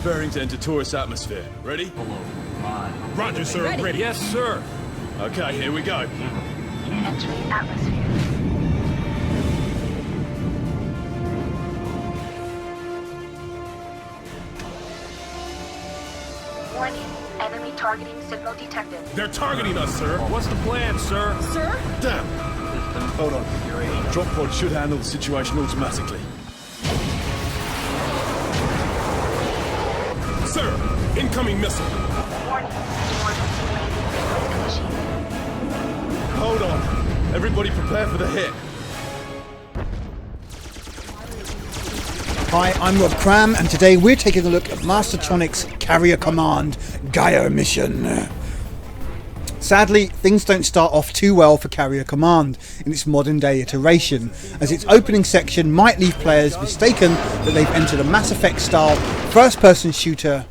preparing to enter tourist atmosphere. Ready? Roger, sir. Ready. Yes, sir. Okay, here we go. Entering atmosphere. Warning. Enemy targeting signal detected. They're targeting us, sir. What's the plan, sir? Sir? Damn! Hold on. Drop pod should handle the situation automatically. Sir, incoming missile. Warning. Emergency landing sequence initiated. Hold on. Everybody prepare for the hit. Hi, I'm Rob Cram, and today we're taking a look at Mastertronic's Carrier Command Gaea mission. Sadly, things don't start off too well for Carrier Command in its modern day iteration, as its opening section might leave players mistaken that they've entered a Mass Effect style first person shooter.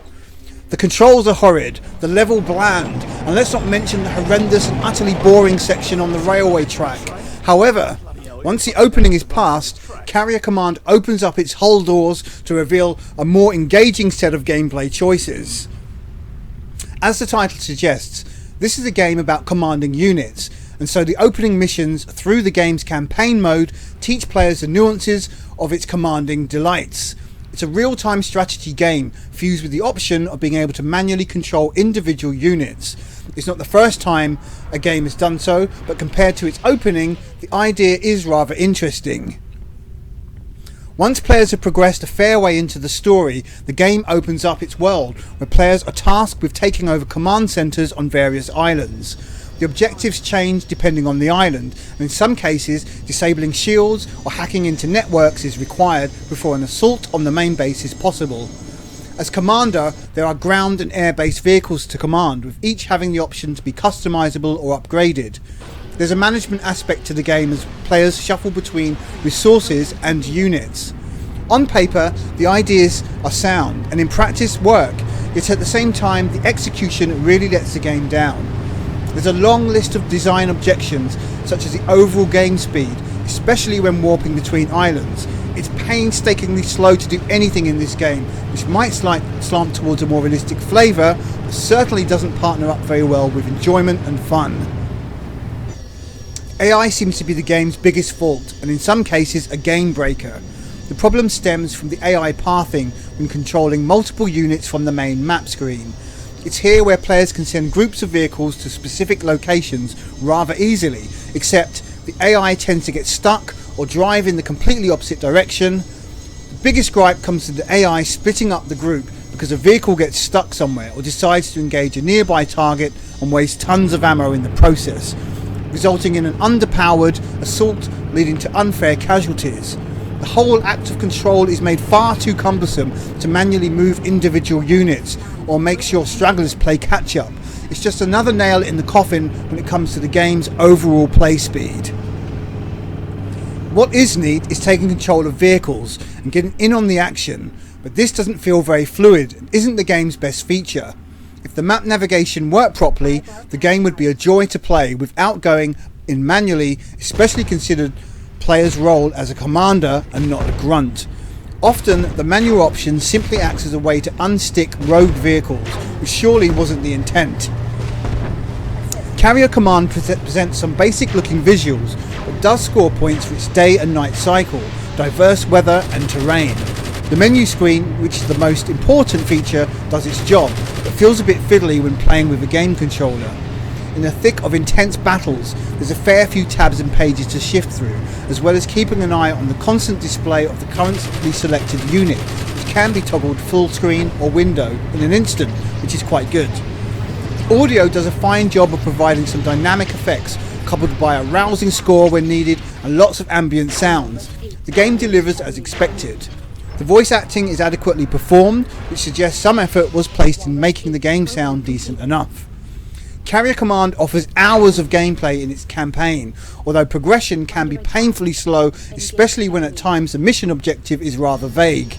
The controls are horrid, the level bland, and let's not mention the horrendous and utterly boring section on the railway track. However, once the opening is past, Carrier Command opens up its hull doors to reveal a more engaging set of gameplay choices. As the title suggests, this is a game about commanding units, and so the opening missions through the game's campaign mode teach players the nuances of its commanding delights. It's a real-time strategy game fused with the option of being able to manually control individual units. It's not the first time a game has done so, but compared to its opening, the idea is rather interesting. Once players have progressed a fair way into the story, the game opens up its world, where players are tasked with taking over command centres on various islands. The objectives change depending on the island, and in some cases, disabling shields or hacking into networks is required before an assault on the main base is possible. As commander, there are ground and air-based vehicles to command, with each having the option to be customisable or upgraded. There's a management aspect to the game as players shuffle between resources and units. On paper, the ideas are sound and in practice work, yet at the same time the execution really lets the game down. There's a long list of design objections, such as the overall game speed, especially when warping between islands. It's painstakingly slow to do anything in this game, which might slant towards a more realistic flavour, but certainly doesn't partner up very well with enjoyment and fun. AI seems to be the game's biggest fault, and in some cases a game breaker. The problem stems from the AI pathing when controlling multiple units from the main map screen. It's here where players can send groups of vehicles to specific locations rather easily, except the AI tends to get stuck or drive in the completely opposite direction. The biggest gripe comes to the AI splitting up the group because a vehicle gets stuck somewhere or decides to engage a nearby target and waste tons of ammo in the process, resulting in an underpowered assault leading to unfair casualties. The whole act of control is made far too cumbersome to manually move individual units or make sure stragglers play catch up. It's just another nail in the coffin when it comes to the game's overall play speed. What is neat is taking control of vehicles and getting in on the action, but this doesn't feel very fluid and isn't the game's best feature. If the map navigation worked properly, the game would be a joy to play without going in manually, especially considered player's role as a commander and not a grunt. Often the manual option simply acts as a way to unstick rogue vehicles, which surely wasn't the intent. Carrier Command presents some basic looking visuals, but does score points for its day and night cycle, diverse weather and terrain. The menu screen, which is the most important feature, does its job, but feels a bit fiddly when playing with a game controller. In the thick of intense battles, there's a fair few tabs and pages to shift through, as well as keeping an eye on the constant display of the currently selected unit, which can be toggled full screen or window in an instant, which is quite good. The audio does a fine job of providing some dynamic effects, coupled by a rousing score when needed and lots of ambient sounds. The game delivers as expected. The voice acting is adequately performed, which suggests some effort was placed in making the game sound decent enough. Carrier Command offers hours of gameplay in its campaign, although progression can be painfully slow, especially when at times the mission objective is rather vague.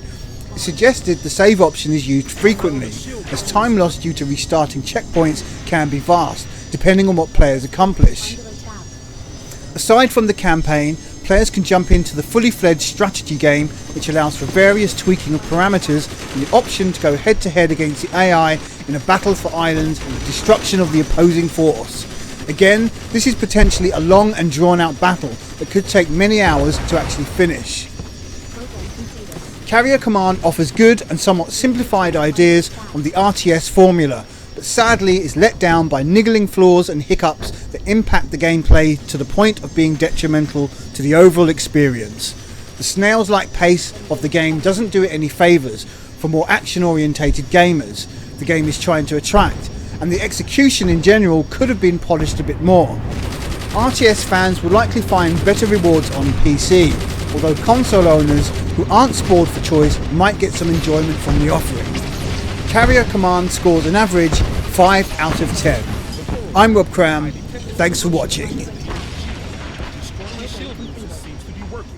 It's suggested the save option is used frequently, as time lost due to restarting checkpoints can be vast, depending on what players accomplish. Aside from the campaign, players can jump into the fully fledged strategy game, which allows for various tweaking of parameters and the option to go head to head against the AI in a battle for islands and the destruction of the opposing force. Again, this is potentially a long and drawn out battle that could take many hours to actually finish. Carrier Command offers good and somewhat simplified ideas on the RTS formula, but sadly is let down by niggling flaws and hiccups that impact the gameplay to the point of being detrimental to the overall experience. The snails-like pace of the game doesn't do it any favours for more action-orientated gamers the game is trying to attract, and the execution in general could have been polished a bit more. RTS fans will likely find better rewards on PC, although console owners who aren't spoiled for choice might get some enjoyment from the offering. Carrier Command scores an average 5 out of 10. I'm Rob Cram, thanks for watching. Destroy my shield booster seems to be working.